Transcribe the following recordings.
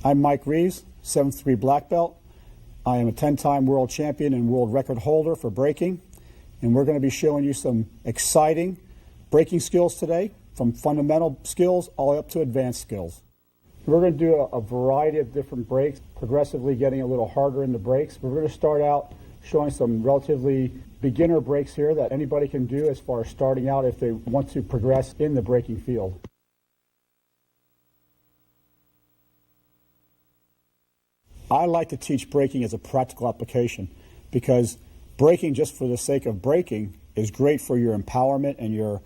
I'm Mike Reeves, 7th degree black belt. I am a 10-time world champion and world record holder for breaking, and we're going to be showing you some exciting breaking skills today, from fundamental skills all the way up to advanced skills. We're going to do a variety of different breaks, progressively getting a little harder in the breaks. We're going to start out showing some relatively beginner breaks here that anybody can do as far as starting out if they want to progress in the breaking field. I like to teach breaking as a practical application because breaking just for the sake of breaking is great for your empowerment and your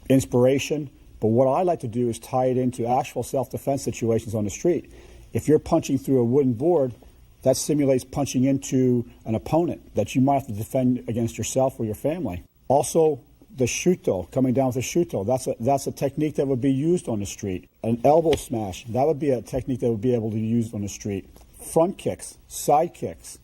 inspiration. But what I like to do is tie it into actual self-defense situations on the street. If you're punching through a wooden board, that simulates punching into an opponent that you might have to defend against yourself or your family. Also, the shuto, coming down with a shuto, that's a technique that would be used on the street. An elbow smash, that would be a technique that would be able to be used on the street. Front kicks, side kicks,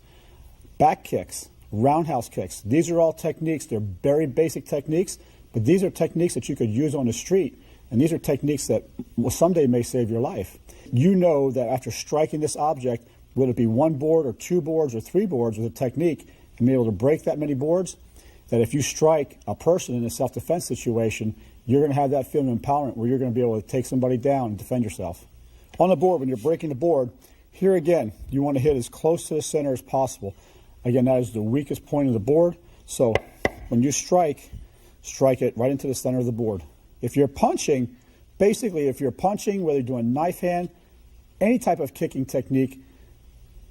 back kicks, roundhouse kicks. These are all techniques. They're very basic techniques, but these are techniques that you could use on the street, and these are techniques that someday may save your life. You know that after striking this object, whether it be one board or two boards or three boards with a technique, and be able to break that many boards, that if you strike a person in a self-defense situation, you're going to have that feeling of empowerment where you're going to be able to take somebody down and defend yourself. On the board, when you're breaking the board, here again, you want to hit as close to the center as possible. Again, that is the weakest point of the board, so when you strike it right into the center of the board. If you're punching, basically if you're punching, whether you're doing knife hand, any type of kicking technique,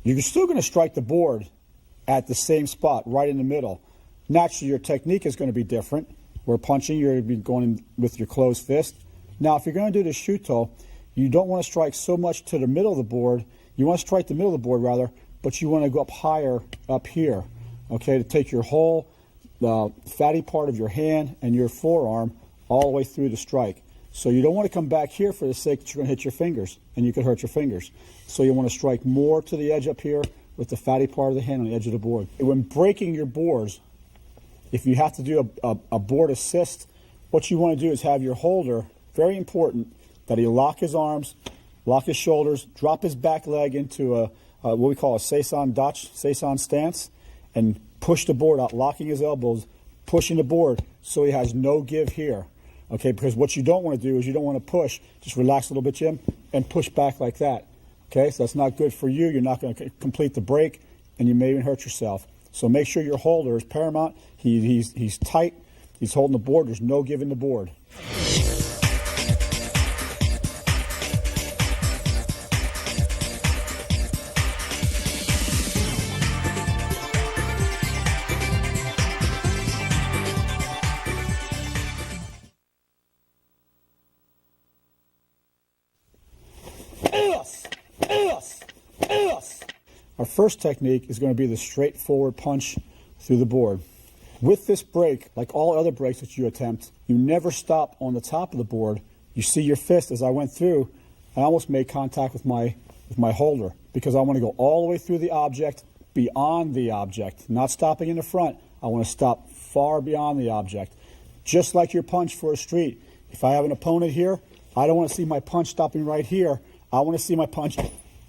you're still going to strike the board at the same spot, right in the middle. Naturally, your technique is going to be different. Where punching, you're going to be going in with your closed fist. Now, if you're going to do the shuto, you don't want to strike so much to the middle of the board. You want to strike the middle of the board, rather, but you want to go up higher up here, okay, to take your whole fatty part of your hand and your forearm all the way through the strike. So you don't want to come back here for the sake that you're going to hit your fingers, and you could hurt your fingers. So you want to strike more to the edge up here with the fatty part of the hand on the edge of the board. When breaking your boards, if you have to do a board assist, what you want to do is have your holder, very important, that he lock his arms, lock his shoulders, drop his back leg into what we call a Seisan stance, and push the board out, locking his elbows, pushing the board so he has no give here. Okay, because what you don't want to do is you don't want to push, just relax a little bit, Jim, and push back like that. Okay, so that's not good for you. You're not going to complete the break, and you may even hurt yourself. So make sure your holder is paramount. He's tight. He's holding the board. There's no giving the board. Our first technique is going to be the straightforward punch through the board. With this break, like all other breaks that you attempt, you never stop on the top of the board. You see your fist as I went through, I almost made contact with my holder because I want to go all the way through the object, beyond the object, not stopping in the front. I want to stop far beyond the object. Just like your punch for a street. If I have an opponent here, I don't want to see my punch stopping right here. I want to see my punch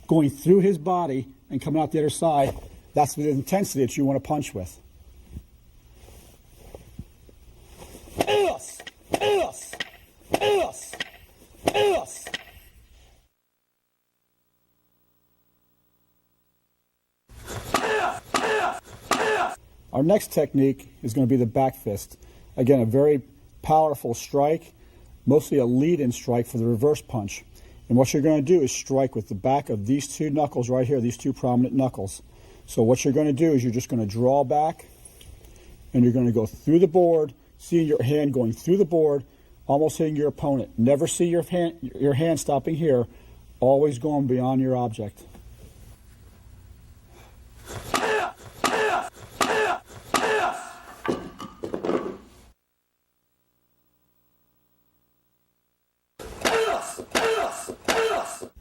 going through his body and coming out the other side. That's the intensity that you want to punch with. Our next technique is going to be the back fist. Again, a very powerful strike, mostly a lead-in strike for the reverse punch. And what you're going to do is strike with the back of these two knuckles right here, these two prominent knuckles. So what you're going to do is you're just going to draw back, and you're going to go through the board, seeing your hand going through the board, almost hitting your opponent. Never see your hand stopping here, always going beyond your object.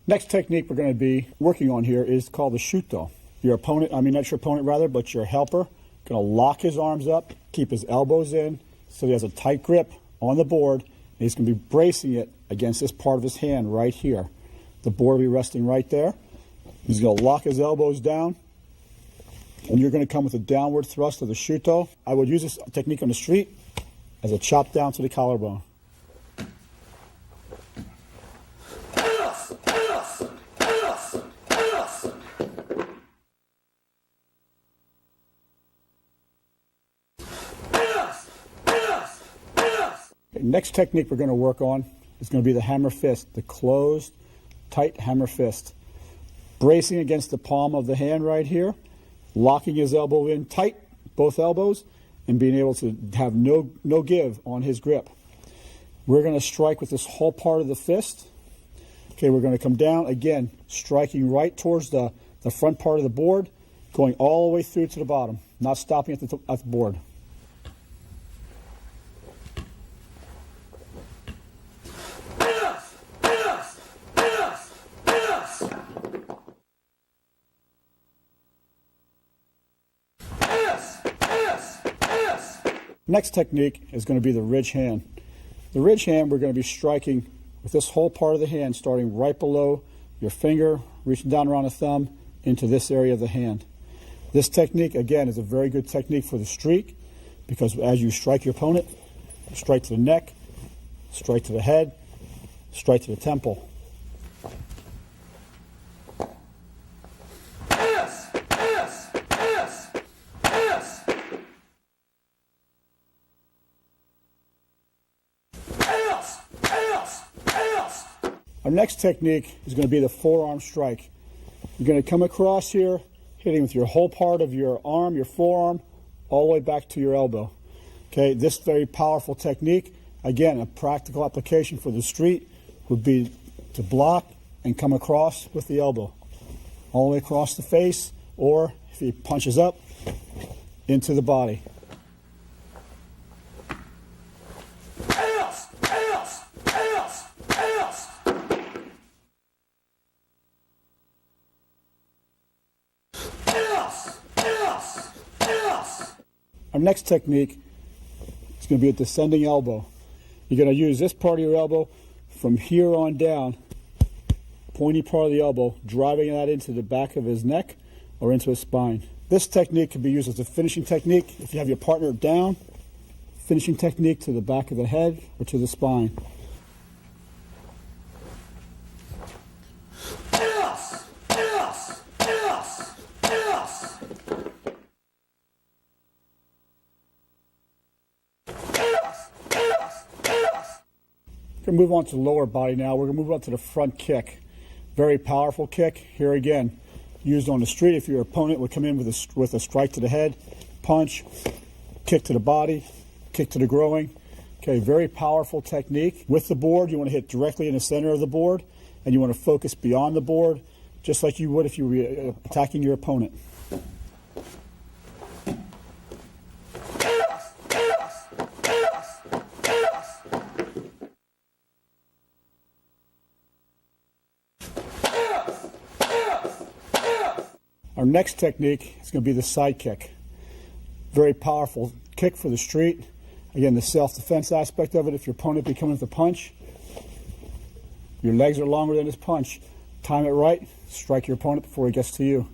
Next technique we're going to be working on here is called the shuto. Your opponent, not your opponent rather, but your helper, going to lock his arms up, keep his elbows in, so he has a tight grip on the board, and he's going to be bracing it against this part of his hand right here. The board will be resting right there. He's going to lock his elbows down, and you're going to come with a downward thrust of the shuto. I would use this technique on the street as a chop down to the collarbone. Next technique we're going to work on is going to be the hammer fist, the closed, tight hammer fist. Bracing against the palm of the hand right here, locking his elbow in tight, both elbows, and being able to have no give on his grip. We're going to strike with this whole part of the fist. Okay, we're going to come down, again, striking right towards the front part of the board, going all the way through to the bottom, not stopping at the board. Next technique is going to be the ridge hand. The ridge hand, we're going to be striking with this whole part of the hand, starting right below your finger, reaching down around the thumb into this area of the hand. This technique, again, is a very good technique for the streak, because as you strike your opponent, strike to the neck, strike to the head, strike to the temple. Our next technique is going to be the forearm strike. You're going to come across here, hitting with your whole part of your arm, your forearm, all the way back to your elbow. Okay, this very powerful technique, again, a practical application for the street would be to block and come across with the elbow, all the way across the face, or if he punches up, into the body. Our next technique is going to be a descending elbow. You're going to use this part of your elbow from here on down, pointy part of the elbow, driving that into the back of his neck or into his spine. This technique can be used as a finishing technique if you have your partner down, finishing technique to the back of the head or to the spine. We're going to move on to the lower body now. We're going to move on to the front kick. Very powerful kick. Here again, used on the street if your opponent would come in with a strike to the head, punch, kick to the body, kick to the groin. Okay, very powerful technique. With the board, you want to hit directly in the center of the board, and you want to focus beyond the board, just like you would if you were attacking your opponent. Our next technique is going to be the side kick. Very powerful kick for the street. Again, the self-defense aspect of it. If your opponent be coming with a punch, your legs are longer than his punch. Time it right, strike your opponent before he gets to you.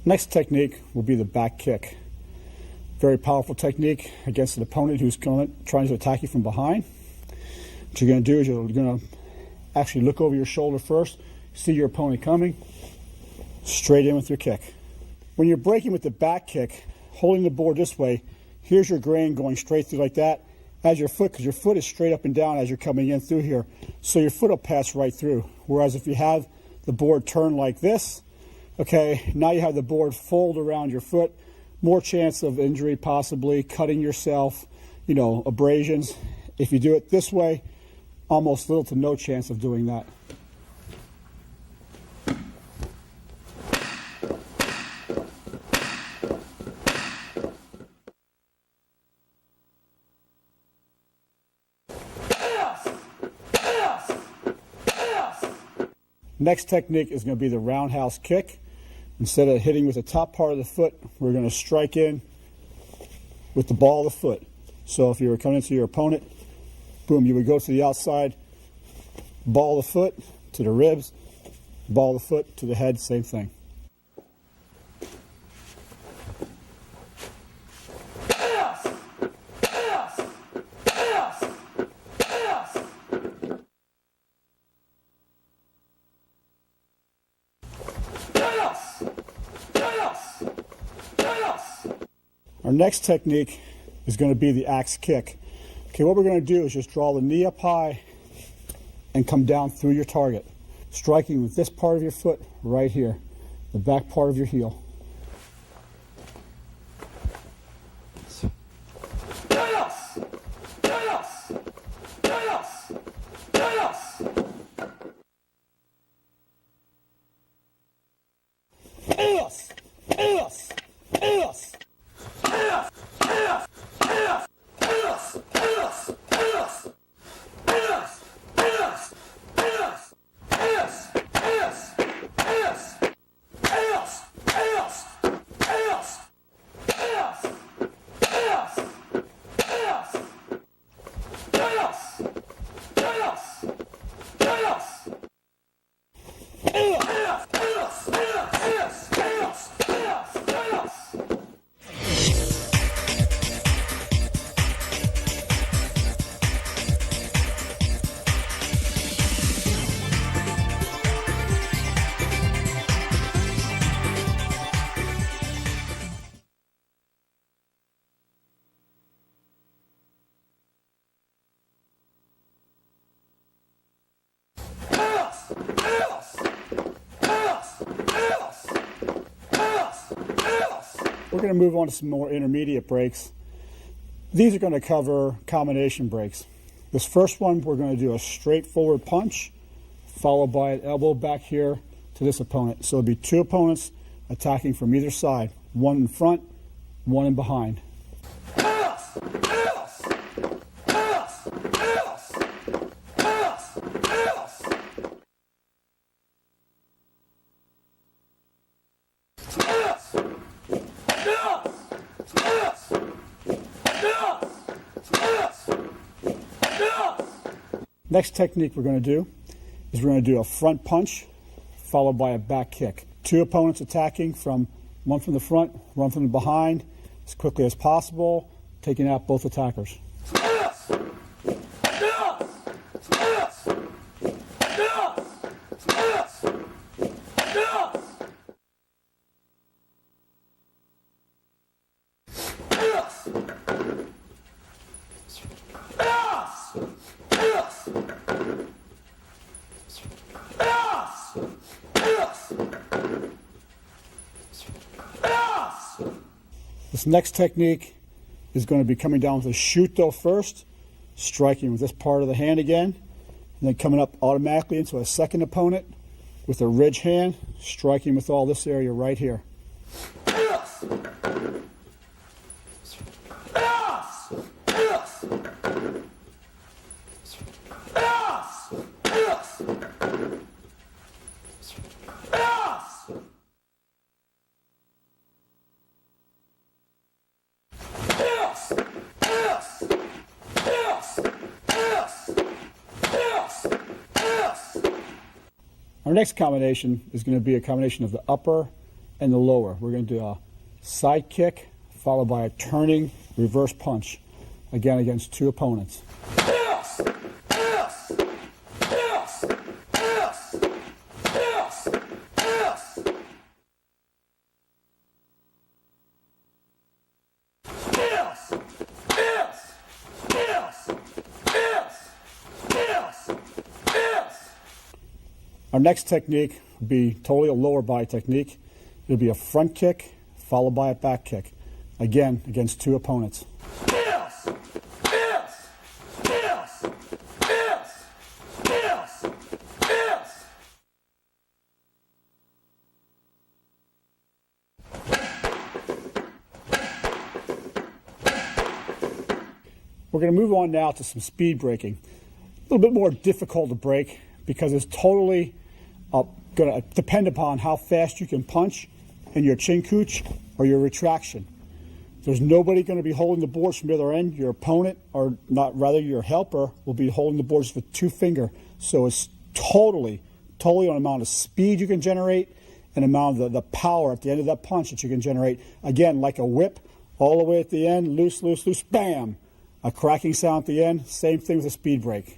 Next technique will be the back kick. Very powerful technique against an opponent who's trying to attack you from behind. What you're going to do is you're going to actually look over your shoulder first, see your opponent coming, straight in with your kick. When you're breaking with the back kick, holding the board this way, Here's your grain going straight through like that. As your foot, because your foot is straight up and down as you're coming in through here, so your foot will pass right through. Whereas if you have the board turned like this, okay, now you have the board fold around your foot, more chance of injury, possibly cutting yourself, you know, abrasions. If you do it this way, almost little to no chance of doing that. Next technique is going to be the roundhouse kick. Instead of hitting with the top part of the foot, we're going to strike in with the ball of the foot. So if you were coming into your opponent, boom, you would go to the outside, ball of the foot to the ribs, ball of the foot to the head, same thing. Our next technique is going to be the axe kick. Okay, what we're going to do is just draw the knee up high and come down through your target, striking with this part of your foot right here, the back part of your heel. We're going to move on to some more intermediate breaks. These are going to cover combination breaks. This first one, we're going to do a straightforward punch, followed by an elbow back here to this opponent. So it'll be two opponents attacking from either side, one in front, one in behind. Next technique we're going to do is we're going to do a front punch followed by a back kick. Two opponents attacking from one from the front, one from the behind as quickly as possible, taking out both attackers. This next technique is going to be coming down with a shuto first, striking with this part of the hand again, and then coming up automatically into a second opponent with a ridge hand, striking with all this area right here. Our next combination is going to be a combination of the upper and the lower. We're going to do a side kick followed by a turning reverse punch, again against two opponents. Our next technique would be totally a lower body technique. It would be a front kick followed by a back kick. Again, against two opponents. We're going to move on now to some speed breaking. A little bit more difficult to break because it's totally going to depend upon how fast you can punch in your chin cooch or your retraction. There's nobody going to be holding the boards from the other end. Your opponent, or not, rather your helper, will be holding the boards with two finger. So it's totally on the amount of speed you can generate and amount of the power at the end of that punch that you can generate. Again, like a whip, all the way at the end, loose, loose, loose, bam! A cracking sound at the end. Same thing with a speed break.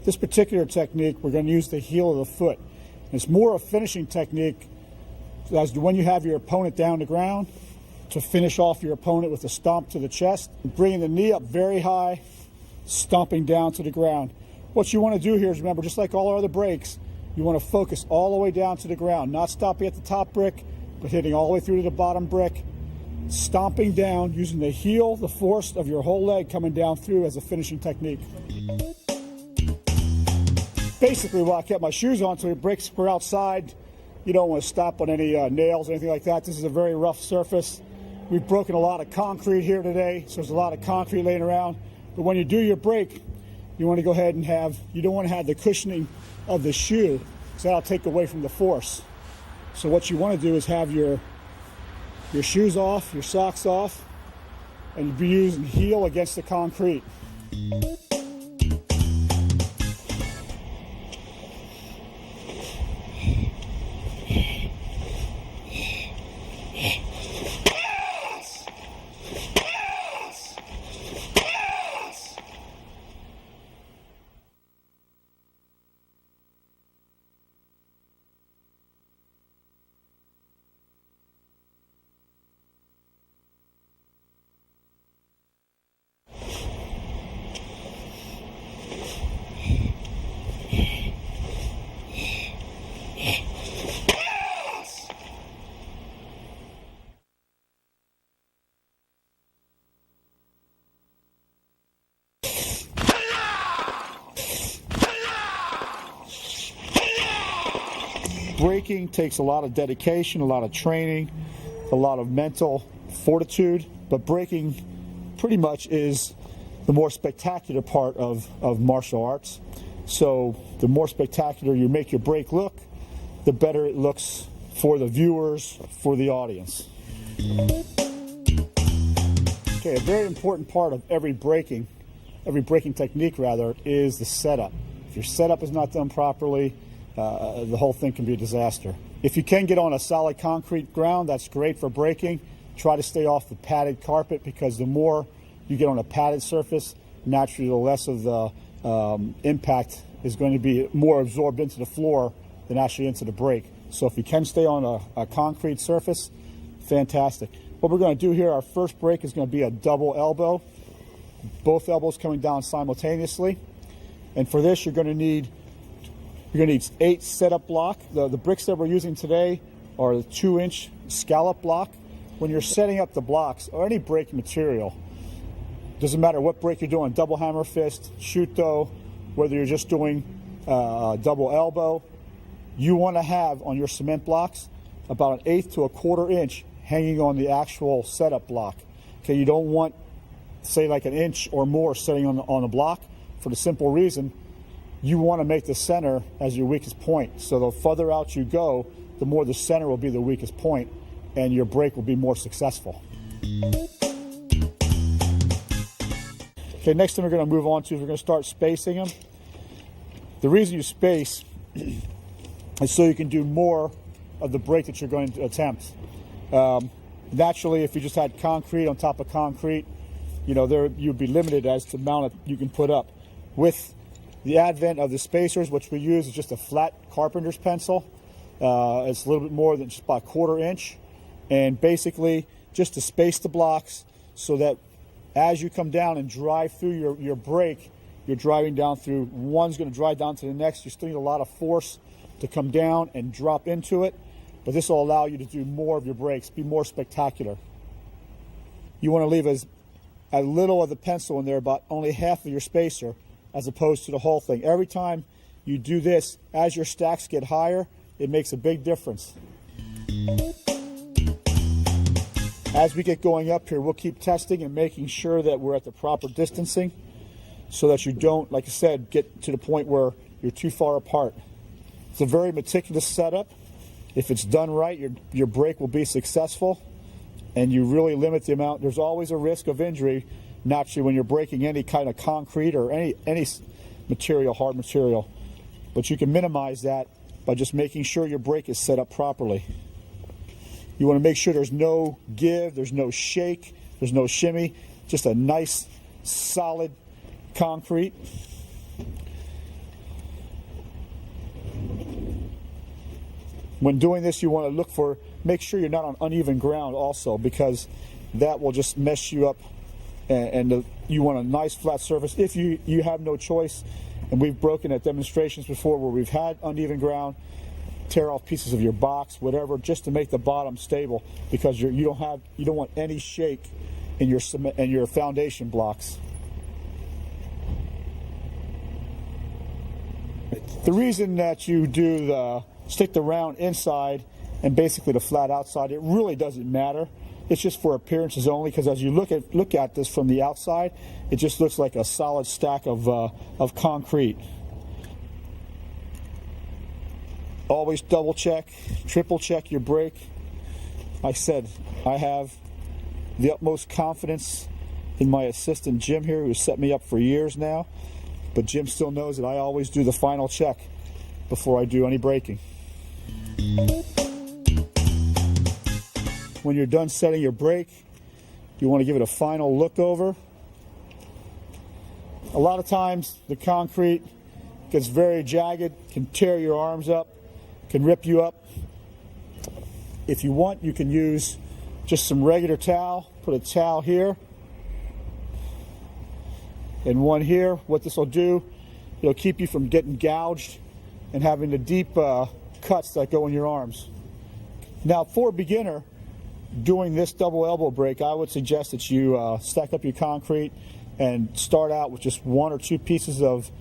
This particular technique, we're going to use the heel of the foot. It's more a finishing technique as when you have your opponent down the ground to finish off your opponent with a stomp to the chest, bringing the knee up very high, stomping down to the ground. What you want to do here is, remember, just like all our other breaks, you want to focus all the way down to the ground, not stopping at the top brick, but hitting all the way through to the bottom brick, stomping down, using the heel, the force of your whole leg coming down through as a finishing technique. Basically, while I kept my shoes on, so the bricks were outside, you don't want to stop on any nails or anything like that. This is a very rough surface. We've broken a lot of concrete here today, so there's a lot of concrete laying around. But when you do your break, you want to go ahead and you don't want to have the cushioning of the shoe, because that'll take away from the force. So what you want to do is have your shoes off, your socks off, and you'd be using heel against the concrete. Breaking takes a lot of dedication, a lot of training, a lot of mental fortitude, but breaking pretty much is the more spectacular part of martial arts. So the more spectacular you make your break look, the better it looks for the viewers, for the audience. Okay, a very important part of every breaking technique rather, is the setup. If your setup is not done properly, the whole thing can be a disaster. If you can get on a solid concrete ground, that's great for breaking. Try to stay off the padded carpet, because the more you get on a padded surface, naturally the less of the impact is going to be more absorbed into the floor than actually into the break. So if you can stay on a concrete surface, fantastic. What we're going to do here, our first break is going to be a double elbow. Both elbows coming down simultaneously. And for this, you're going to need 8 setup block. The bricks that we're using today are the 2-inch scallop block. When you're setting up the blocks or any break material, doesn't matter what break you're doing, double hammer fist, shuto, whether you're just doing double elbow, you want to have on your cement blocks about 1/8 to 1/4 inch hanging on the actual setup block. Okay, you don't want, say, like 1 inch or more sitting on the block, for the simple reason you want to make the center as your weakest point. So the further out you go, the more the center will be the weakest point, and your break will be more successful. Okay, next thing we're going to move on to is we're going to start spacing them. The reason you space is so you can do more of the break that you're going to attempt. Naturally, if you just had concrete on top of concrete, you'd be limited as to the amount you can put up. With the advent of the spacers, which we use is just a flat carpenter's pencil. It's a little bit more than just about 1/4 inch. And basically, just to space the blocks so that as you come down and drive through your break, you're driving down through, one's going to drive down to the next. You still need a lot of force to come down and drop into it, but this will allow you to do more of your breaks, be more spectacular. You want to leave as little of the pencil in there, about only half of your spacer, as opposed to the whole thing. Every time you do this, as your stacks get higher, it makes a big difference. As we get going up here, we'll keep testing and making sure that we're at the proper distancing so that you don't, like I said, get to the point where you're too far apart. It's a very meticulous setup. If it's done right, your break will be successful, and you really limit the amount. There's always a risk of injury, naturally, when you're breaking any kind of concrete or any material, hard material. But you can minimize that by just making sure your break is set up properly. You want to make sure there's no give, there's no shake, there's no shimmy, just a nice, solid concrete. When doing this, you want to make sure you're not on uneven ground also, because that will just mess you up, and you want a nice flat surface. If you have no choice, and we've broken at demonstrations before where we've had uneven ground, tear off pieces of your box, whatever, just to make the bottom stable, because you don't want any shake in your cement and your foundation blocks. The reason that you do stick the round inside and basically the flat outside, it really doesn't matter. It's just for appearances only, because as you look at this from the outside, it just looks like a solid stack of concrete. Always double check, triple check your break. Like I said, I have the utmost confidence in my assistant Jim here, who set me up for years now. But Jim still knows that I always do the final check before I do any breaking. When you're done setting your break, you want to give it a final look over. A lot of times the concrete gets very jagged, can tear your arms up, can rip you up. If you want, you can use just some regular towel. Put a towel here and one here. What this will do, it'll keep you from getting gouged and having the deep cuts that go in your arms. Now, for a beginner doing this double elbow break, I would suggest that you stack up your concrete and start out with just 1 or 2 pieces of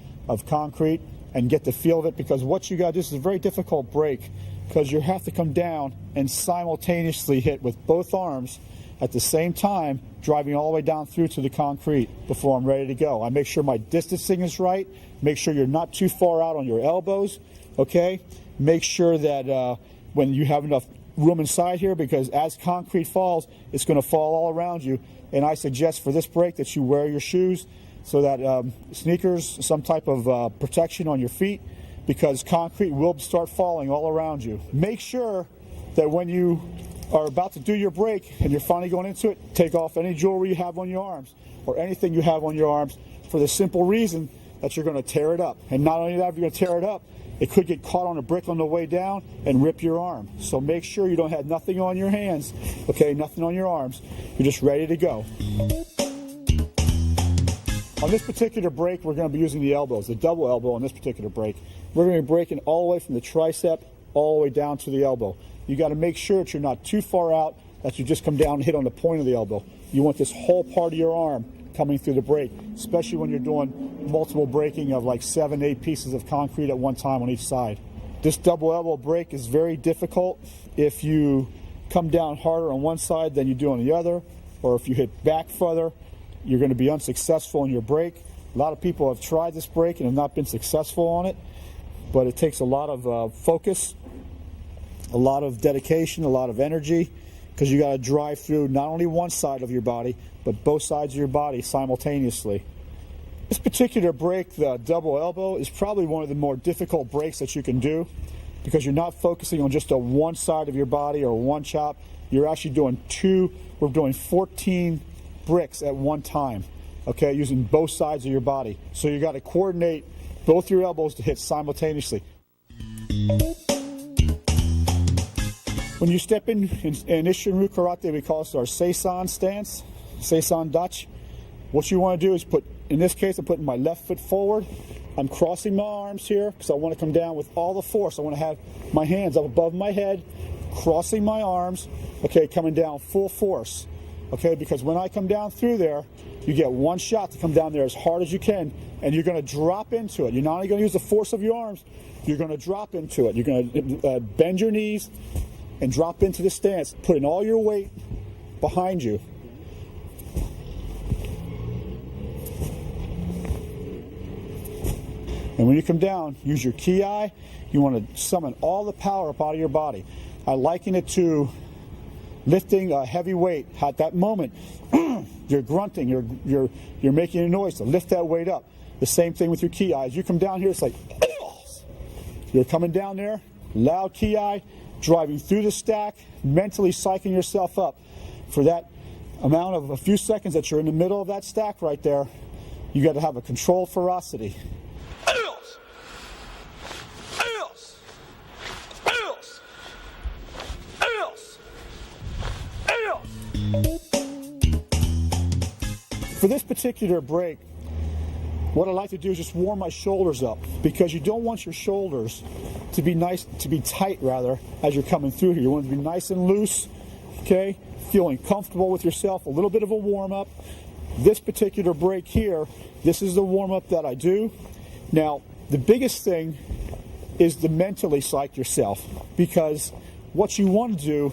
concrete and get the feel of it, because what you got, this is a very difficult break, because you have to come down and simultaneously hit with both arms at the same time, driving all the way down through to the concrete before I'm ready to go. I make sure my distancing is right, make sure you're not too far out on your elbows, okay? Make sure that when you have enough room inside here, because as concrete falls, it's going to fall all around you, and I suggest for this break that you wear your shoes, so that sneakers, some type of protection on your feet, because concrete will start falling all around you. Make sure that when you are about to do your break and you're finally going into it, take off any jewelry you have on your arms or anything you have on your arms, for the simple reason that you're going to tear it up. And not only that, you're going to tear it up, it could get caught on a brick on the way down and rip your arm. So make sure you don't have nothing on your hands, okay, nothing on your arms. You're just ready to go. On this particular break, we're going to be using the elbows, the double elbow on this particular break. We're going to be breaking all the way from the tricep all the way down to the elbow. You got to make sure that you're not too far out, that you just come down and hit on the point of the elbow. You want this whole part of your arm coming through the break, especially when you're doing multiple breaking of like 7, 8 pieces of concrete at one time on each side. This double elbow break is very difficult if you come down harder on one side than you do on the other, or if you hit back further, you're going to be unsuccessful in your break. A lot of people have tried this break and have not been successful on it, but it takes a lot of focus, a lot of dedication, a lot of energy, because you got to drive through not only one side of your body, but both sides of your body simultaneously. This particular break, the double elbow, is probably one of the more difficult breaks that you can do, because you're not focusing on just a one side of your body or one chop. You're actually doing we're doing 14 bricks at one time, okay, using both sides of your body. So you got to coordinate both your elbows to hit simultaneously. When you step in Ishinryu Karate, we call this our Seisan stance, Seisan Dutch. What you want to do is in this case, I'm putting my left foot forward. I'm crossing my arms here because I want to come down with all the force. I want to have my hands up above my head, crossing my arms, okay, coming down full force. Okay, because when I come down through there, you get one shot to come down there as hard as you can, and you're going to drop into it. You're not only going to use the force of your arms, you're going to drop into it. You're going to bend your knees and drop into the stance, putting all your weight behind you. And when you come down, use your ki. You want to summon all the power up out of your body. I liken it to lifting a heavy weight. At that moment, you're grunting, you're making a noise to lift that weight up. The same thing with your ki. As you come down here, it's like you're coming down there, loud ki, driving through the stack, mentally psyching yourself up for that amount of a few seconds that you're in the middle of that stack right there. You got to have a controlled ferocity. For this particular break, what I like to do is just warm my shoulders up, because you don't want your shoulders to be tight rather, as you're coming through here. You want it to be nice and loose, okay? Feeling comfortable with yourself, a little bit of a warm up. This particular break here, this is the warm up that I do. Now, the biggest thing is to mentally psych yourself, because what you want to do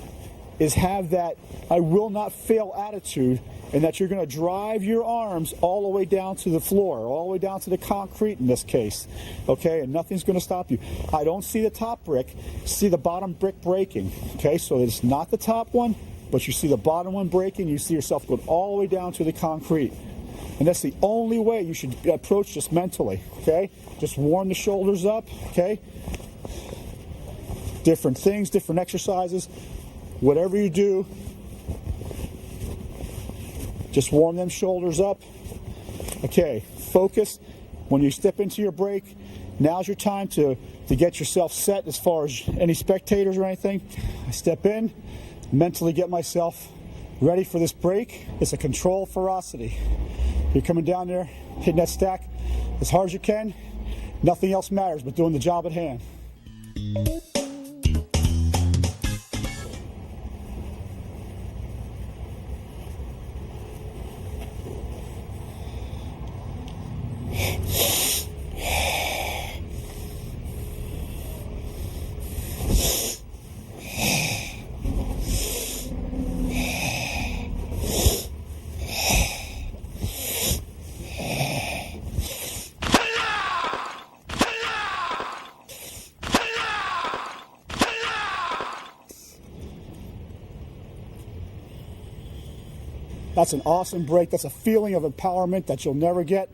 is have that I will not fail attitude, and that you're going to drive your arms all the way down to the floor, all the way down to the concrete in this case, okay, and nothing's going to stop you. I don't see the top brick, see the bottom brick breaking, okay, so it's not the top one, but you see the bottom one breaking, you see yourself going all the way down to the concrete, and that's the only way you should approach this mentally, okay, just warm the shoulders up, okay, different things, different exercises, whatever you do, just warm them shoulders up. Okay, focus. When you step into your break, now's your time to get yourself set as far as any spectators or anything. I step in, mentally get myself ready for this break. It's a controlled ferocity. You're coming down there, hitting that stack as hard as you can. Nothing else matters but doing the job at hand. That's an awesome break. That's a feeling of empowerment that you'll never get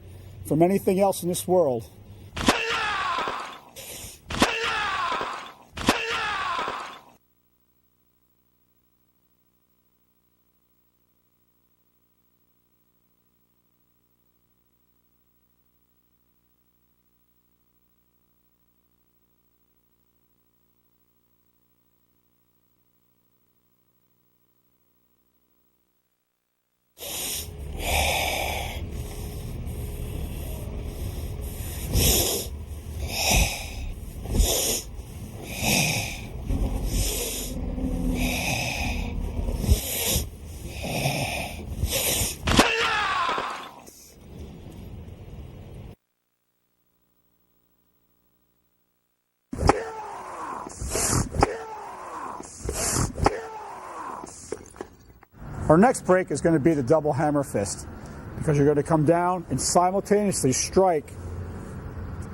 from anything else in this world. Our next break is going to be the double hammer fist, because you're going to come down and simultaneously strike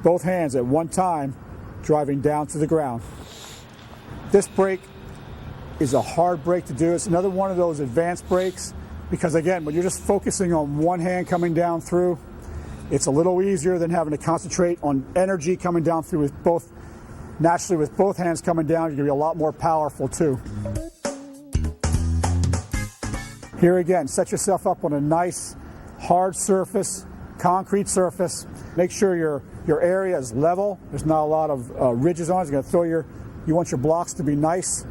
both hands at one time, driving down to the ground. This break is a hard break to do. It's another one of those advanced breaks, because again, when you're just focusing on one hand coming down through, it's a little easier than having to concentrate on energy coming down through with both. Naturally, with both hands coming down, you're going to be a lot more powerful too. Here again, set yourself up on a nice hard surface, concrete surface. Make sure your area is level. There's not a lot of ridges on it. You're going to you want your blocks to be nice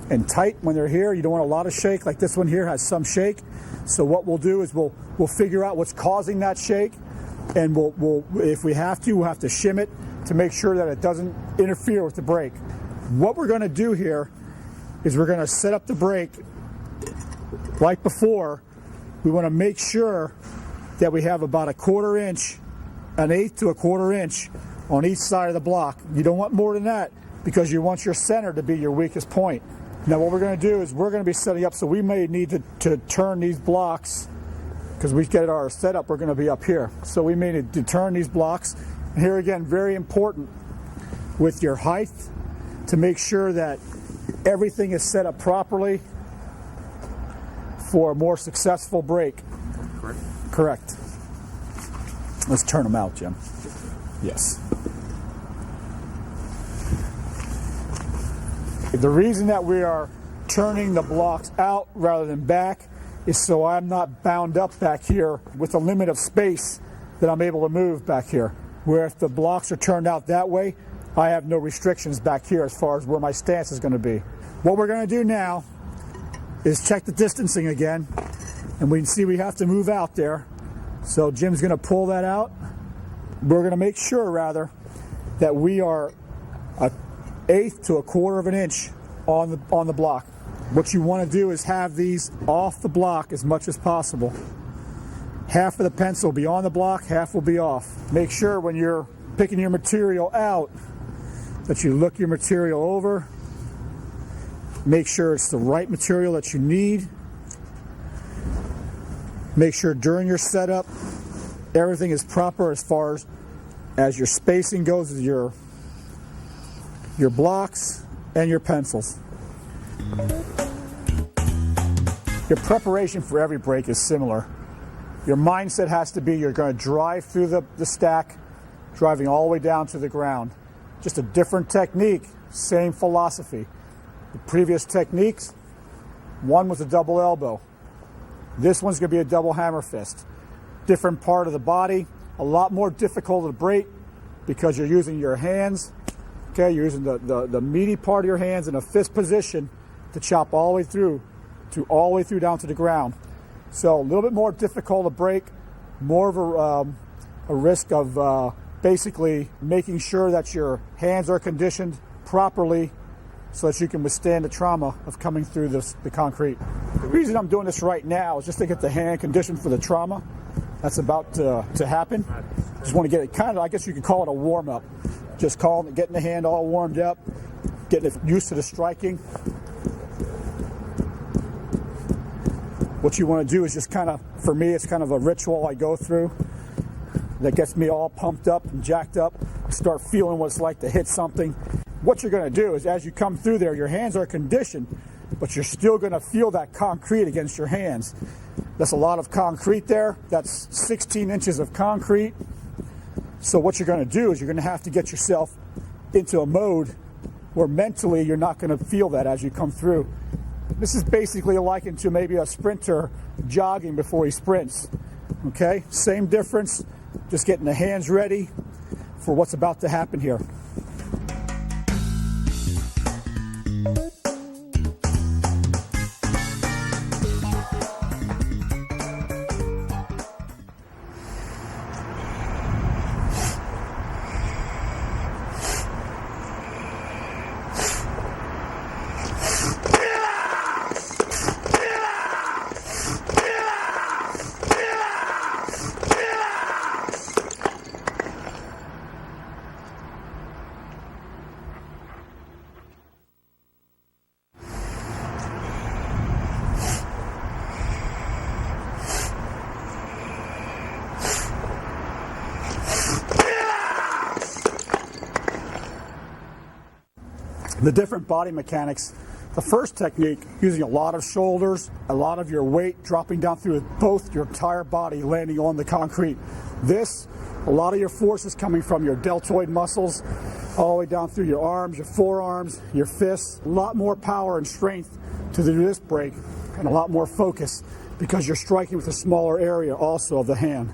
and tight when they're here. You don't want a lot of shake, like this one here has some shake. So what we'll do is we'll figure out what's causing that shake, and we'll if we have to, we'll have to shim it to make sure that it doesn't interfere with the break. What we're going to do here is we're going to set up the break like before. We want to make sure that we have about 1/4 inch, 1/8 to 1/4 inch on each side of the block. You don't want more than that, because you want your center to be your weakest point. Now what we're going to do is we're going to be setting up, so we may need to turn these blocks, because we get our setup, we're going to be up here. So we may need to turn these blocks. And here again, very important with your height to make sure that everything is set up properly for a more successful break. Correct. Let's turn them out, Jim. Yes. The reason that we are turning the blocks out rather than back is so I'm not bound up back here with a limit of space that I'm able to move back here. Where if the blocks are turned out that way, I have no restrictions back here as far as where my stance is going to be. What we're going to do now is check the distancing again, and we can see we have to move out there. So Jim's going to pull that out. We're going to make sure, rather, that we are 1/8 to 1/4 of an inch on the block. What you want to do is have these off the block as much as possible. Half of the pencil will be on the block, half will be off. Make sure when you're picking your material out that you look your material over. Make sure it's the right material that you need. Make sure during your setup everything is proper as far as your spacing goes with your blocks and your pencils. Your preparation for every break is similar. Your mindset has to be you're going to drive through the stack, driving all the way down to the ground. Just a different technique, same philosophy. The previous techniques, one was a double elbow. This one's going to be a double hammer fist. Different part of the body, a lot more difficult to break because you're using your hands. Okay, you're using the meaty part of your hands in a fist position to chop all the way through down to the ground. So a little bit more difficult to break, more of a risk of basically making sure that your hands are conditioned properly so that you can withstand the trauma of coming through the concrete. The reason I'm doing this right now is just to get the hand conditioned for the trauma that's about to happen. Just want to get it kind of, I guess you could call it a warm-up. Just getting the hand all warmed up, getting it used to the striking. What you want to do is just kind of, for me, it's kind of a ritual I go through that gets me all pumped up and jacked up. Start feeling what it's like to hit something. What you're going to do is as you come through there, your hands are conditioned, but you're still going to feel that concrete against your hands. That's a lot of concrete there. That's 16 inches of concrete. So what you're going to do is you're going to have to get yourself into a mode where mentally you're not going to feel that as you come through. This is basically likened to maybe a sprinter jogging before he sprints. Okay, same difference, just getting the hands ready for what's about to happen here. The different body mechanics. The first technique, using a lot of shoulders, a lot of your weight dropping down through both your entire body, landing on the concrete. This, a lot of your force is coming from your deltoid muscles, all the way down through your arms, your forearms, your fists. A lot more power and strength to do this break, and a lot more focus, because you're striking with a smaller area also of the hand.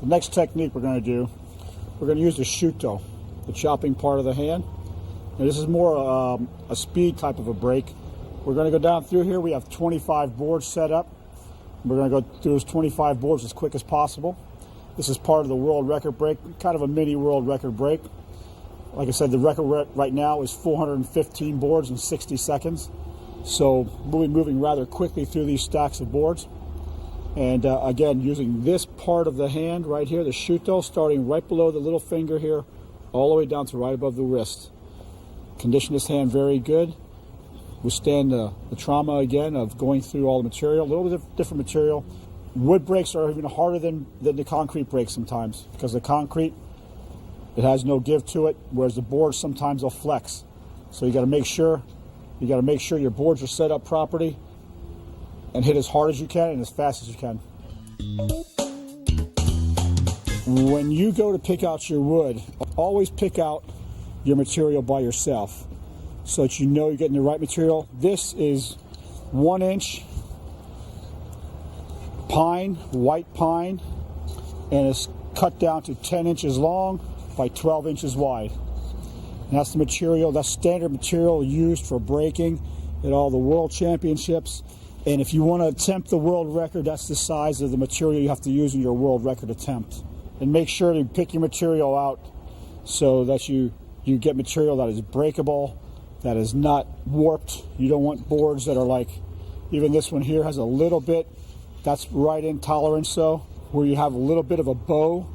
The next technique we're going to do, we're going to use the shuto, the chopping part of the hand. Now this is more a speed type of a break. We're going to go down through here. We have 25 boards set up. We're going to go through those 25 boards as quick as possible. This is part of the world record break, kind of a mini world record break. Like I said, the record right now is 415 boards in 60 seconds. So we'll be moving rather quickly through these stacks of boards. And again, using this part of the hand right here, the shuto, starting right below the little finger here, all the way down to right above the wrist. Condition this hand very good. Withstand the trauma again of going through all the material, a little bit of different material. Wood breaks are even harder than the concrete breaks sometimes, because the concrete, it has no give to it, whereas the boards sometimes will flex. So you got to make sure your boards are set up properly, and hit as hard as you can and as fast as you can. When you go to pick out your wood, always pick out your material by yourself so that you know you're getting the right material. This is 1 inch pine, white pine, and it's cut down to 10 inches long by 12 inches wide. And that's the material, that's standard material used for breaking at all the world championships. And if you want to attempt the world record, that's the size of the material you have to use in your world record attempt. And make sure to pick your material out so that you get material that is breakable, that is not warped. You don't want boards that are like, even this one here has a little bit, that's right in tolerance, so where you have a little bit of a bow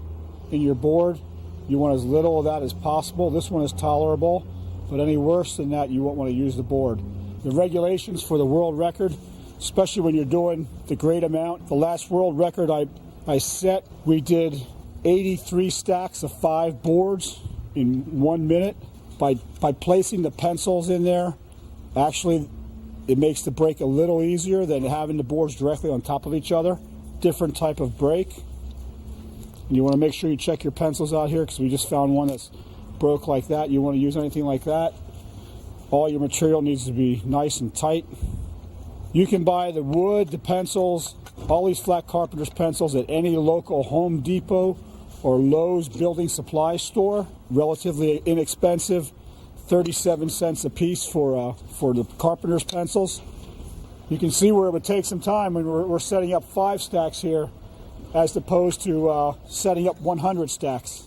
in your board, you want as little of that as possible. This one is tolerable, but any worse than that, you won't want to use the board. The regulations for the world record, especially when you're doing the great amount. The last world record I set, we did 83 stacks of 5 boards in 1 minute. By placing the pencils in there, actually it makes the break a little easier than having the boards directly on top of each other. Different type of break. And you want to make sure you check your pencils out here, because we just found one that's broke like that. You want to use anything like that, all your material needs to be nice and tight. You can buy the wood, the pencils, all these flat carpenter's pencils at any local Home Depot or Lowe's building supply store. Relatively inexpensive, 37 cents a piece for the carpenter's pencils. You can see where it would take some time when we're setting up 5 stacks here, as opposed to setting up 100 stacks.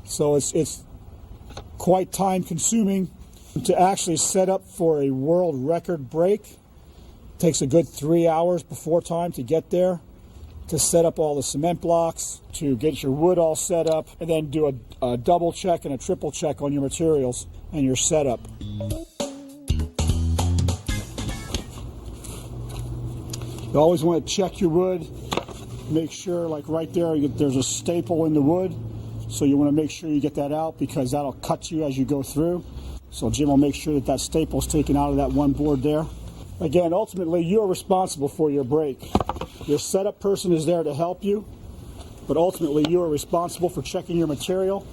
So it's quite time consuming to actually set up for a world record break. It takes a good 3 hours before time to get there, to set up all the cement blocks, to get your wood all set up, and then do a double check and a triple check on your materials and your setup. You always want to check your wood, make sure, like right there, there's a staple in the wood, so you want to make sure you get that out, because that'll cut you as you go through. So Jim will make sure that that staple is taken out of that one board there. Again, ultimately, you're responsible for your break. Your setup person is there to help you, but ultimately you are responsible for checking your material,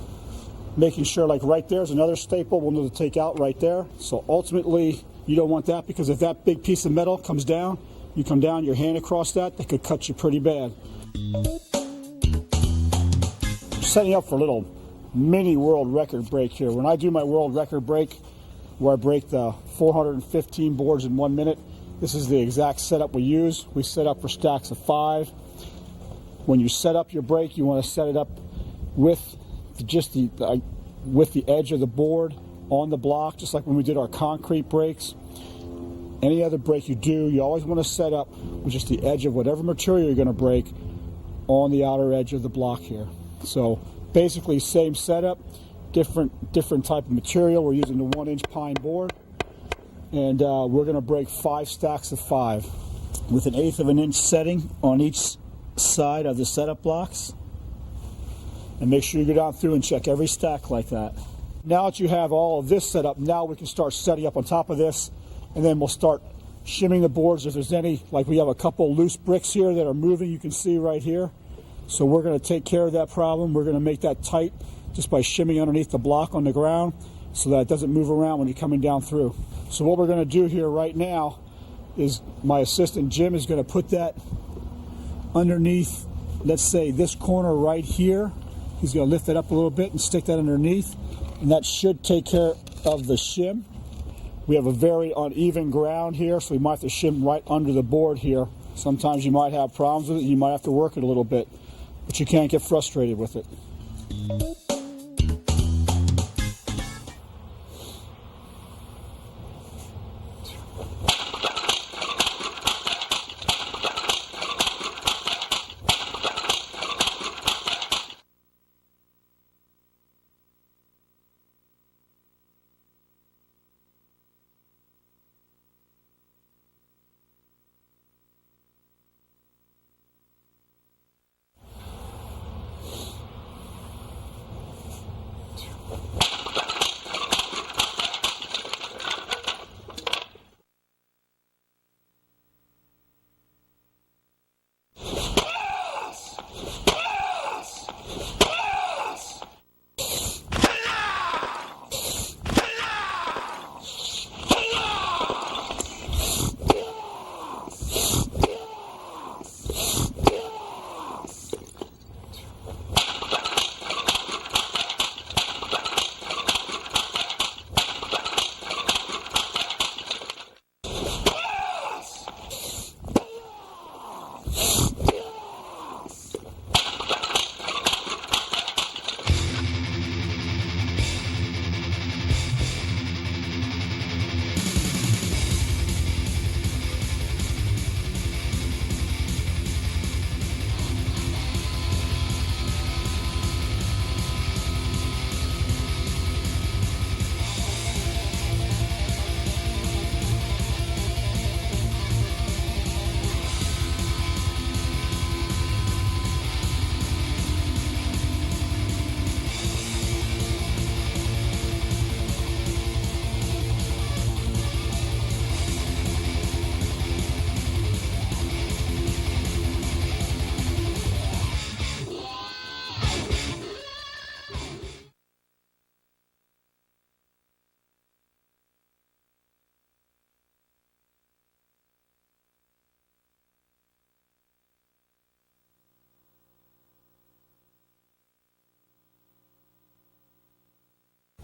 making sure, like right there's another staple we'll need to take out right there. So ultimately, you don't want that, because if that big piece of metal comes down, you come down your hand across that could cut you pretty bad. Setting up for a little mini world record break here. When I do my world record break, where I break the 415 boards in 1 minute, this is the exact setup we use. We set up for stacks of 5. When you set up your break, you want to set it up with with the edge of the board on the block, just like when we did our concrete breaks. any other break you do, you always want to set up with just the edge of whatever material you're going to break on the outer edge of the block here. So basically same setup, different type of material. We're using the 1-inch pine board, and we're going to break 5 stacks of 5 with 1/8 of an inch setting on each side of the setup blocks. And make sure you go down through and check every stack like that. Now that you have all of this set up, now we can start setting up on top of this, and then we'll start shimming the boards if there's any, like we have a couple loose bricks here that are moving, you can see right here. So we're going to take care of that problem. We're going to make that tight just by shimming underneath the block on the ground so that it doesn't move around when you're coming down through. So what we're going to do here right now is my assistant Jim is going to put that underneath, let's say this corner right here. He's going to lift it up a little bit and stick that underneath, and that should take care of the shim. We have a very uneven ground here, so we might have to shim right under the board here. Sometimes you might have problems with it, you might have to work it a little bit, but you can't get frustrated with it.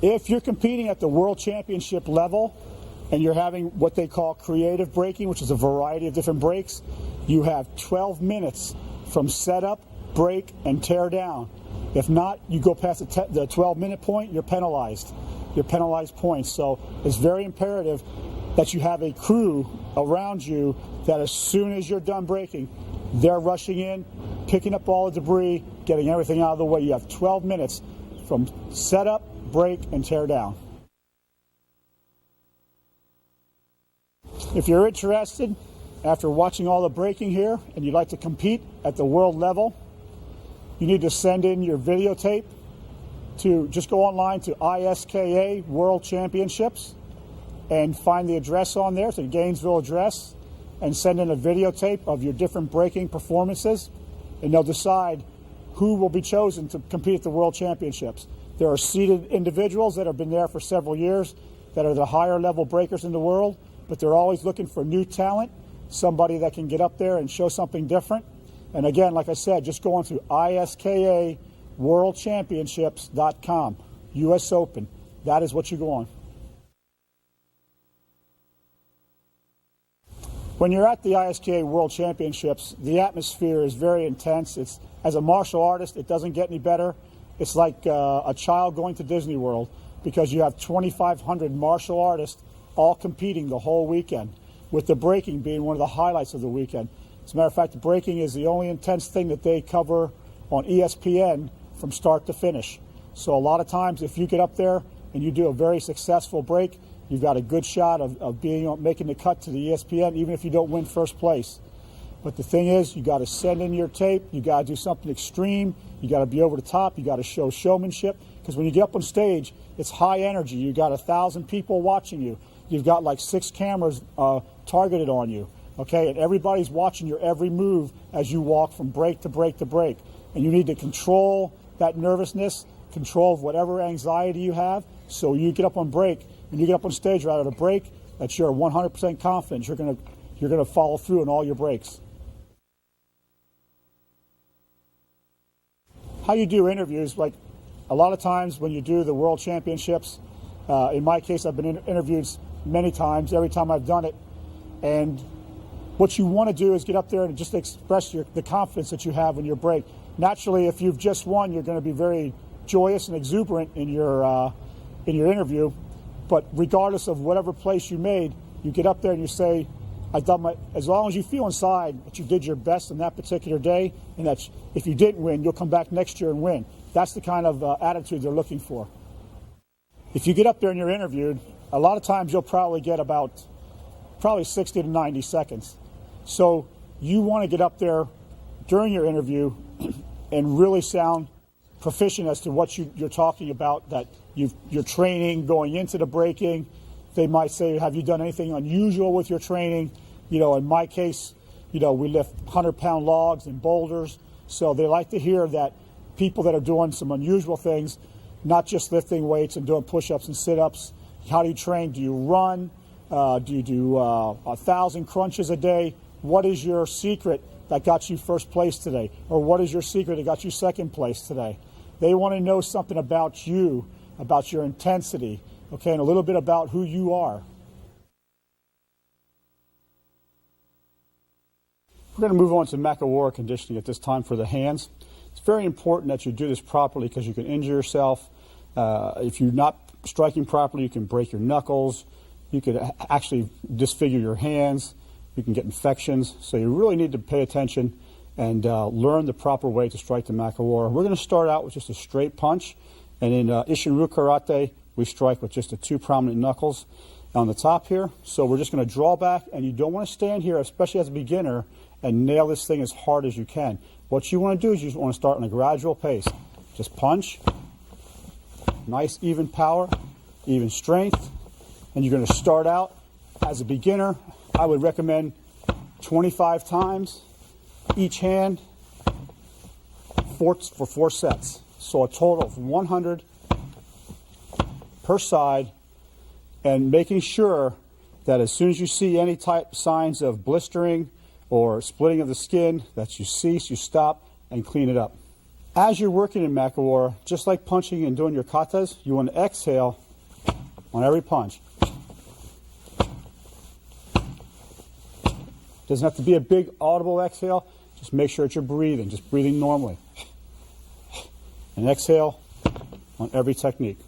If you're competing at the World Championship level and you're having what they call creative breaking, which is a variety of different breaks, you have 12 minutes from setup, break, and tear down. If not, you go past the 12-minute point, you're penalized. You're penalized points. So it's very imperative that you have a crew around you that as soon as you're done breaking, they're rushing in, picking up all the debris, getting everything out of the way. You have 12 minutes from setup, break, and tear down. If you're interested, after watching all the breaking here, and you'd like to compete at the world level, you need to send in your videotape to, just go online to ISKA World Championships and find the address on there, it's a Gainesville address, and send in a videotape of your different breaking performances, and they'll decide who will be chosen to compete at the World Championships. There are seeded individuals that have been there for several years that are the higher level breakers in the world, but they're always looking for new talent, somebody that can get up there and show something different. And again, like I said, just go on to ISKAWorldChampionships.com, US Open. That is what you go on. When you're at the ISKA World Championships, the atmosphere is very intense. As a martial artist, it doesn't get any better. It's like a child going to Disney World, because you have 2,500 martial artists all competing the whole weekend. with the braking being one of the highlights of the weekend. As a matter of fact, the braking is the only intense thing that they cover on ESPN from start to finish. So a lot of times if you get up there and you do a very successful break, you've got a good shot of making the cut to the ESPN, even if you don't win first place. But the thing is, you got to send in your tape, you got to do something extreme, you got to be over the top, you got to show showmanship, because when you get up on stage, it's high energy. You got 1,000 people watching you. You've got like 6 cameras targeted on you, okay? And everybody's watching your every move as you walk from break to break to break. And you need to control that nervousness, control whatever anxiety you have, so you get up on break, when you get up on stage right at a break, that you're 100% confident you're gonna follow through on all your breaks. How you do interviews, like a lot of times when you do the World Championships, in my case I've been interviewed many times, every time I've done it, and what you want to do is get up there and just express the confidence that you have in your break. Naturally, if you've just won, you're going to be very joyous and exuberant in your interview, but regardless of whatever place you made, you get up there and you say, as long as you feel inside that you did your best on that particular day, and that if you didn't win, you'll come back next year and win. That's the kind of attitude they're looking for. If you get up there and you're interviewed, a lot of times you'll probably get probably 60 to 90 seconds. So you want to get up there during your interview and really sound proficient as to what you're talking about, that you're training going into the breaking. They might say, have you done anything unusual with your training? In my case, we lift 100-pound logs and boulders. So they like to hear that people that are doing some unusual things, not just lifting weights and doing push-ups and sit-ups. How do you train? Do you run? Do you do 1,000 crunches a day? What is your secret that got you first place today? Or what is your secret that got you second place today? They want to know something about you, about your intensity, okay, and a little bit about who you are. We're going to move on to MAKIWARA conditioning at this time for the hands. It's very important that you do this properly because you can injure yourself. If you're not striking properly, you can break your knuckles. You could actually disfigure your hands. You can get infections. So you really need to pay attention and learn the proper way to strike the MAKIWARA. We're going to start out with just a straight punch. And in Isshin-ryu Karate, we strike with just the 2 prominent knuckles on the top here. So we're just going to draw back, and you don't want to stand here, especially as a beginner, and nail this thing as hard as you can. What you want to do is you just want to start on a gradual pace. Just punch, nice even power, even strength, and you're going to start out as a beginner. I would recommend 25 times each hand for 4 sets. So a total of 100 per side, and making sure that as soon as you see any type signs of blistering or splitting of the skin, that you cease, you stop, and clean it up. As you're working in MAKIWARA, just like punching and doing your katas, you want to exhale on every punch. Doesn't have to be a big audible exhale, just make sure that you're breathing, just breathing normally. And exhale on every technique.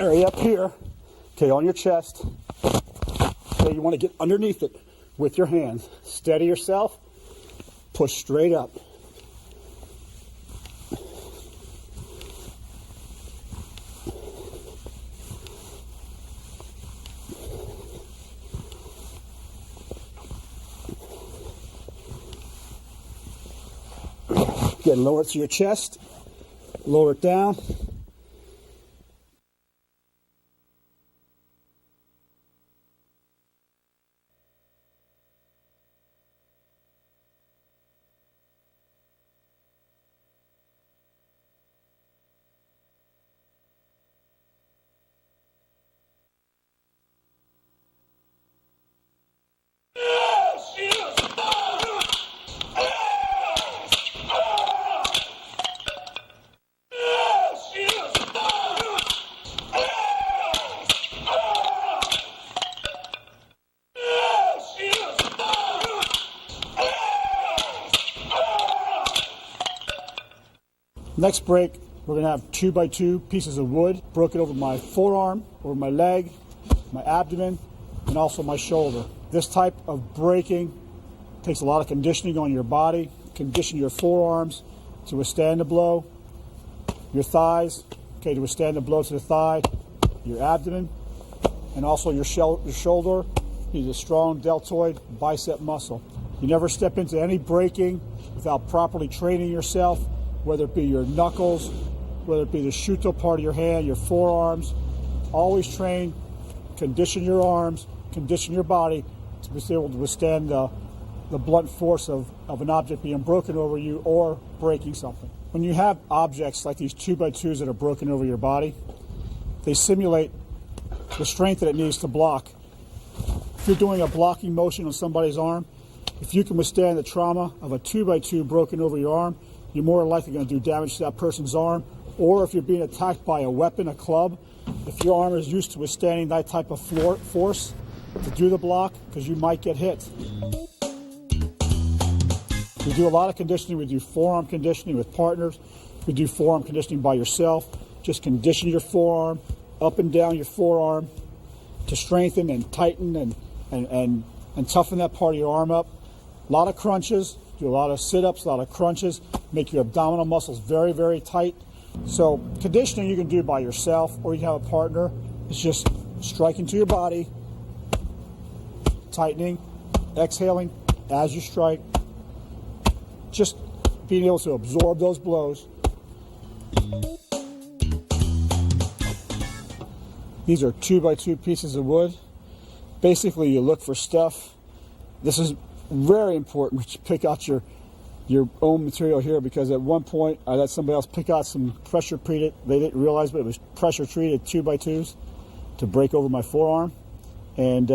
area up here, okay, on your chest. Okay, you want to get underneath it with your hands. Steady yourself, push straight up. Again, lower it to your chest, lower it down. Next break, we're going to have 2x2 pieces of wood broken over my forearm, over my leg, my abdomen, and also my shoulder. This type of breaking takes a lot of conditioning on your body. Condition your forearms to withstand the blow, your thighs, okay, to withstand the blow to the thigh, your abdomen, and also your shoulder. You need a strong deltoid bicep muscle. You never step into any breaking without properly training yourself, whether it be your knuckles, whether it be the shuto part of your hand, your forearms. Always train, condition your arms, condition your body to be able to withstand the blunt force of an object being broken over you or breaking something. When you have objects like these 2x2s that are broken over your body, they simulate the strength that it needs to block. If you're doing a blocking motion on somebody's arm, if you can withstand the trauma of a 2x2 broken over your arm, you're more likely going to do damage to that person's arm. Or if you're being attacked by a weapon, a club, if your arm is used to withstanding that type of force to do the block, because you might get hit. We do a lot of conditioning. We do forearm conditioning with partners. We do forearm conditioning by yourself. Just condition your forearm, up and down your forearm to strengthen and tighten and toughen that part of your arm up. A lot of crunches. Do a lot of sit-ups, a lot of crunches, make your abdominal muscles very, very tight. So conditioning you can do by yourself or you have a partner. It's just striking to your body, tightening, exhaling as you strike, just being able to absorb those blows. These are 2x2 pieces of wood. Basically, you look for stuff. This is very important to pick out your own material here, because at one point I let somebody else pick out some pressure treated, they didn't realize, but it was pressure treated 2x2s to break over my forearm. And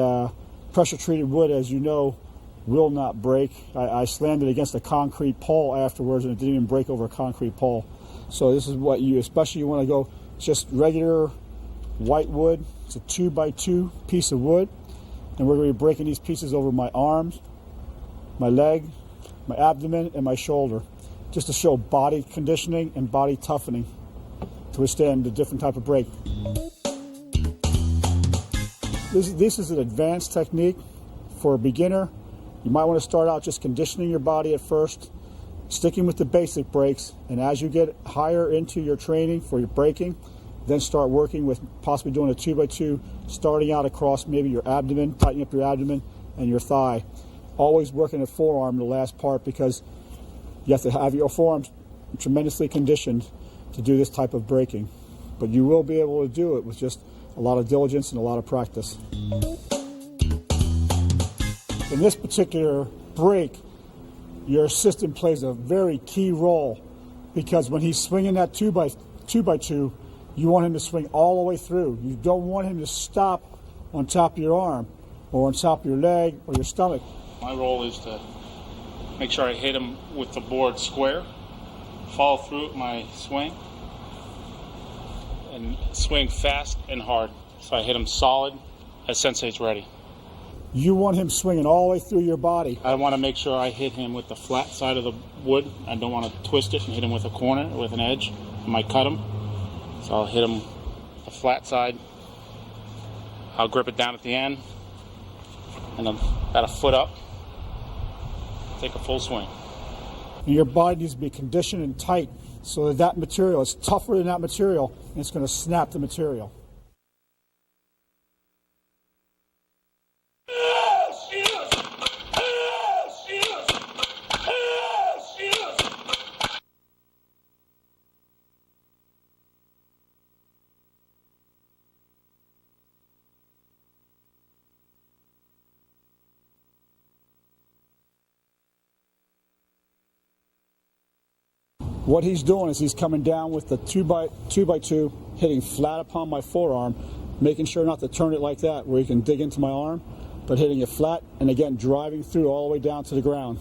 pressure treated wood, as you know, will not break. I slammed it against a concrete pole afterwards and it didn't even break over a concrete pole. So this is what you want to go just regular white wood. It's a 2x2 piece of wood, and we're going to be breaking these pieces over my arms, my leg, my abdomen, and my shoulder, just to show body conditioning and body toughening to withstand the different type of break. This is an advanced technique for a beginner. You might want to start out just conditioning your body at first, sticking with the basic breaks, and as you get higher into your training for your breaking, then start working with possibly doing a 2x2, starting out across maybe your abdomen, tightening up your abdomen and your thigh. Always working the forearm, the last part, because you have to have your forearms tremendously conditioned to do this type of breaking. But you will be able to do it with just a lot of diligence and a lot of practice. In this particular break, your assistant plays a very key role, because when he's swinging that 2x2, you want him to swing all the way through. You don't want him to stop on top of your arm or on top of your leg or your stomach. My role is to make sure I hit him with the board square, follow through with my swing, and swing fast and hard. So I hit him solid as sensei's ready. You want him swinging all the way through your body. I want to make sure I hit him with the flat side of the wood. I don't want to twist it and hit him with a corner or with an edge. I might cut him. So I'll hit him the flat side. I'll grip it down at the end, and then about a foot up, take a full swing. And your body needs to be conditioned and tight so that that material is tougher than that material, and it's going to snap the material. What he's doing is he's coming down with the 2x2, hitting flat upon my forearm, making sure not to turn it like that where he can dig into my arm, but hitting it flat and again driving through all the way down to the ground.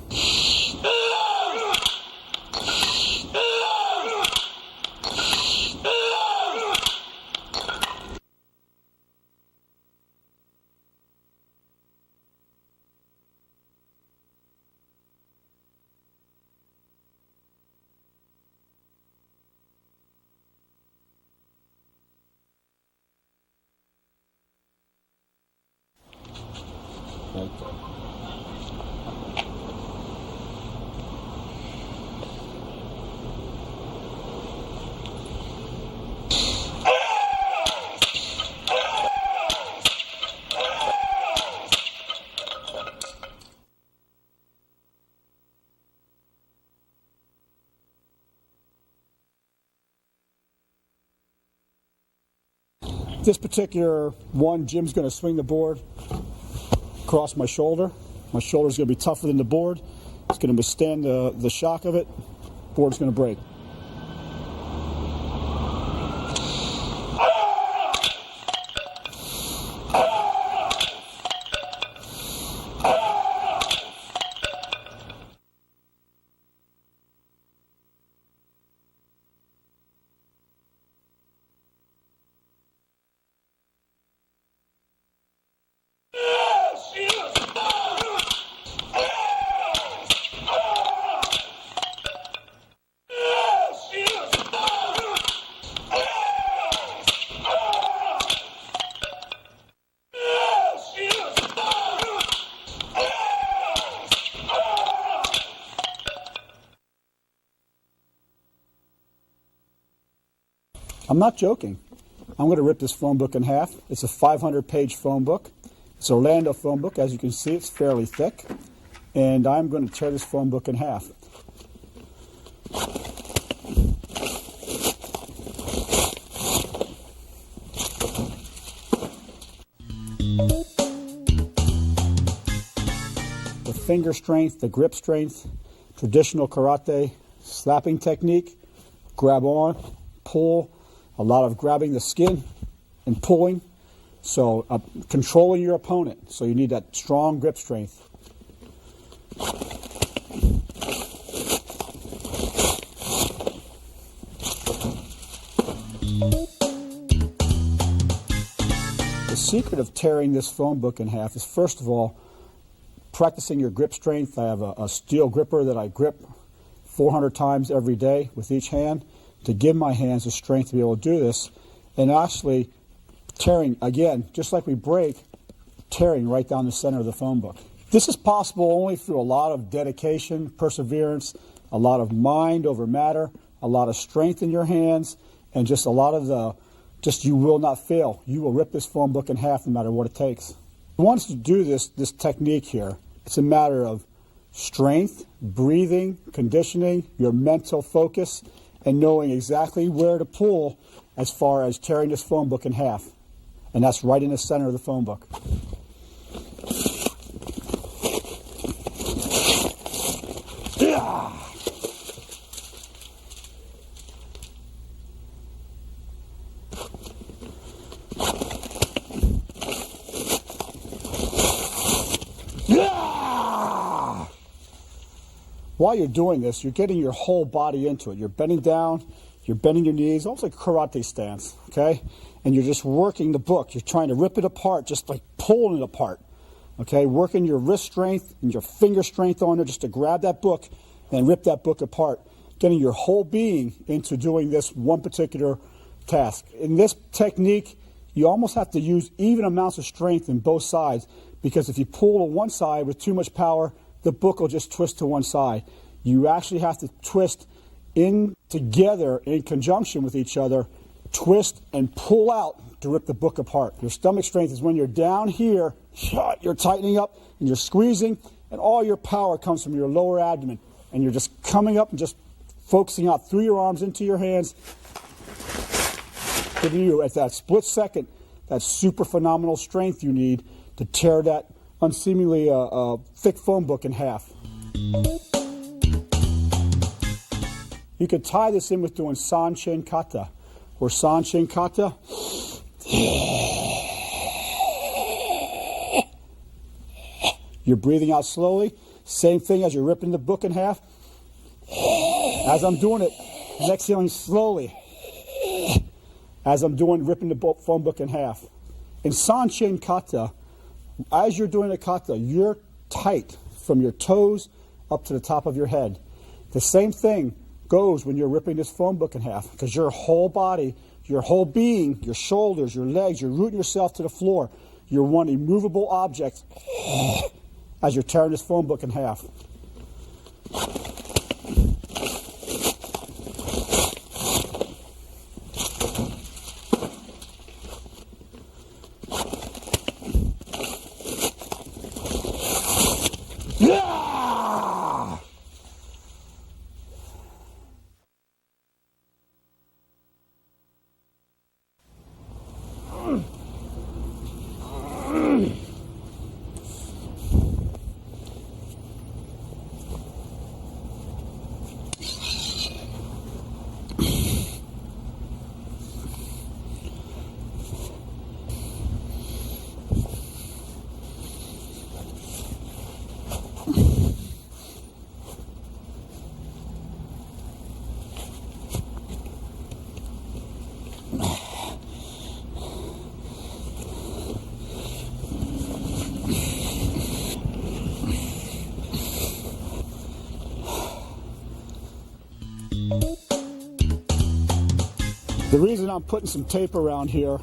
This particular one, Jim's going to swing the board across my shoulder. My shoulder's going to be tougher than the board. It's going to withstand the shock of it. Board's going to break. I'm not joking. I'm going to rip this phone book in half. It's a 500-page phone book. It's an Orlando phone book. As you can see, it's fairly thick. And I'm going to tear this phone book in half. The finger strength, the grip strength, traditional karate, slapping technique, grab on, pull, a lot of grabbing the skin and pulling, so controlling your opponent. So you need that strong grip strength. The secret of tearing this phone book in half is, first of all, practicing your grip strength. I have a steel gripper that I grip 400 times every day with each hand, to give my hands the strength to be able to do this, and actually tearing, again, just like we break, tearing right down the center of the phone book. This is possible only through a lot of dedication, perseverance, a lot of mind over matter, a lot of strength in your hands, and just a lot of you will not fail. You will rip this phone book in half no matter what it takes. Once you do this technique here, it's a matter of strength, breathing, conditioning, your mental focus, and knowing exactly where to pull as far as tearing this phone book in half. And that's right in the center of the phone book. Yeah. Yeah. While you're doing this, you're getting your whole body into it. You're bending down, you're bending your knees, almost like a karate stance, okay? And you're just working the book. You're trying to rip it apart, just like pulling it apart, okay? Working your wrist strength and your finger strength on there just to grab that book and rip that book apart. Getting your whole being into doing this one particular task. In this technique, you almost have to use even amounts of strength in both sides, because if you pull to one side with too much power, the book will just twist to one side. You actually have to twist in together in conjunction with each other, twist and pull out to rip the book apart. Your stomach strength is when you're down here, you're tightening up and you're squeezing, and all your power comes from your lower abdomen, and you're just coming up and just focusing out through your arms into your hands, giving you at that split second that super phenomenal strength you need to tear that unseemingly thick phone book in half. You could tie this in with doing Sanchin Kata, or Sanchin Kata. You're breathing out slowly. Same thing as you're ripping the book in half. As I'm doing it, and exhaling slowly. As I'm ripping the phone book in half. In Sanchin Kata, as you're doing a kata, you're tight from your toes up to the top of your head. The same thing goes when you're ripping this phone book in half, because your whole body, your whole being, your shoulders, your legs, you're rooting yourself to the floor. You're one immovable object as you're tearing this phone book in half. The reason I'm putting some tape around here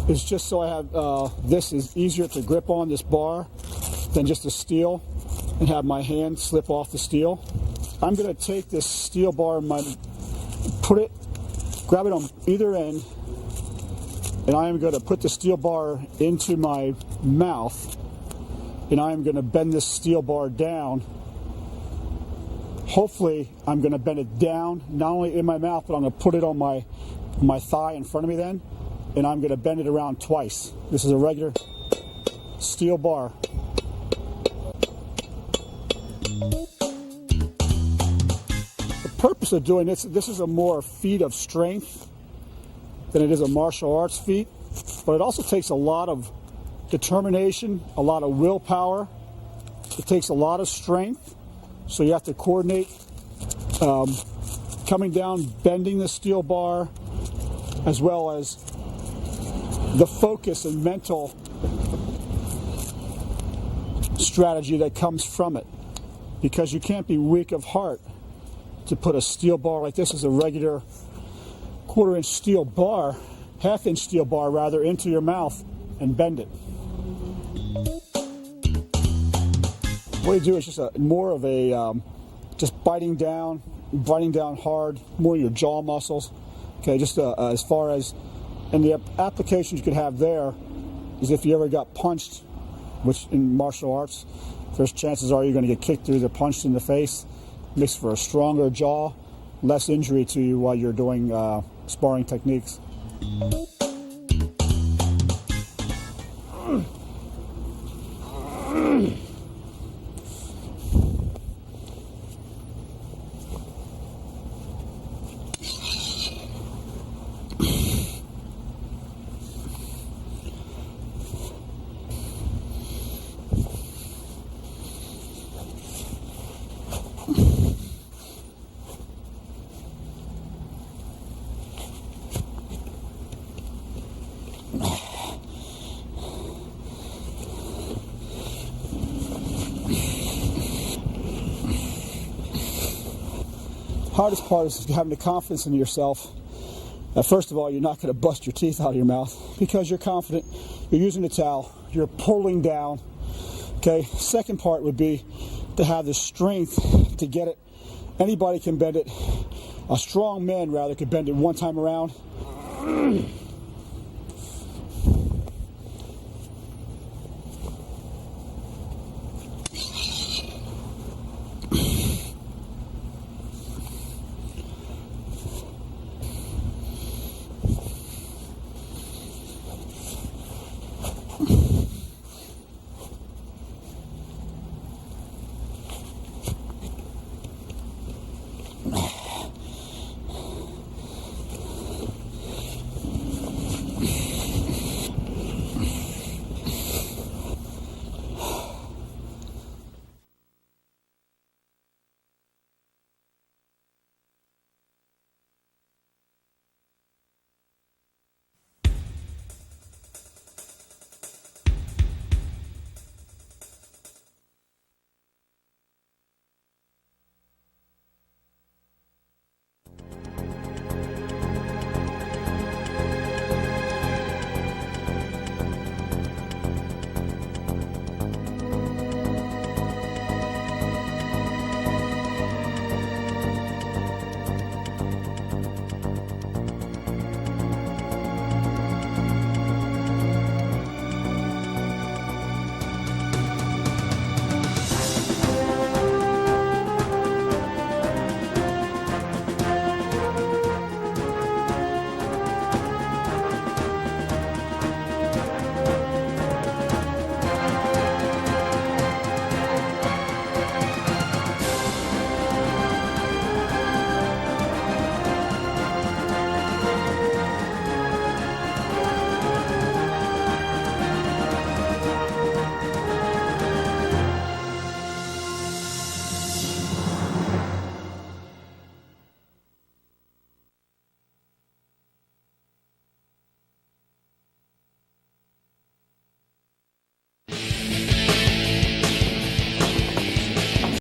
is just so I have, this is easier to grip on, this bar, than just a steel, and have my hand slip off the steel. I'm going to take this steel bar and grab it on either end, and I am going to put the steel bar into my mouth, and I am going to bend this steel bar down. Hopefully, I'm going to bend it down, not only in my mouth, but I'm going to put it on my thigh in front of me then, and I'm going to bend it around twice. This is a regular steel bar. The purpose of doing this is a more feat of strength than it is a martial arts feat, but it also takes a lot of determination, a lot of willpower. It takes a lot of strength, so you have to coordinate coming down, bending the steel bar, as well as the focus and mental strategy that comes from it. Because you can't be weak of heart to put a steel bar like this, as a regular quarter-inch steel bar, half-inch steel bar rather, into your mouth and bend it. What you do is just more of a just biting down hard, more of your jaw muscles. Okay, just as far as, and the applications you could have there is if you ever got punched, which in martial arts, there's chances are you're going to get kicked or either punched in the face. Makes for a stronger jaw, less injury to you while you're doing sparring techniques. Hardest part is having the confidence in yourself First of all, you're not going to bust your teeth out of your mouth because you're confident. You're using the towel. You're pulling down. Okay. Second part would be to have the strength to get it. Anybody can bend it. A strong man, rather, could bend it one time around.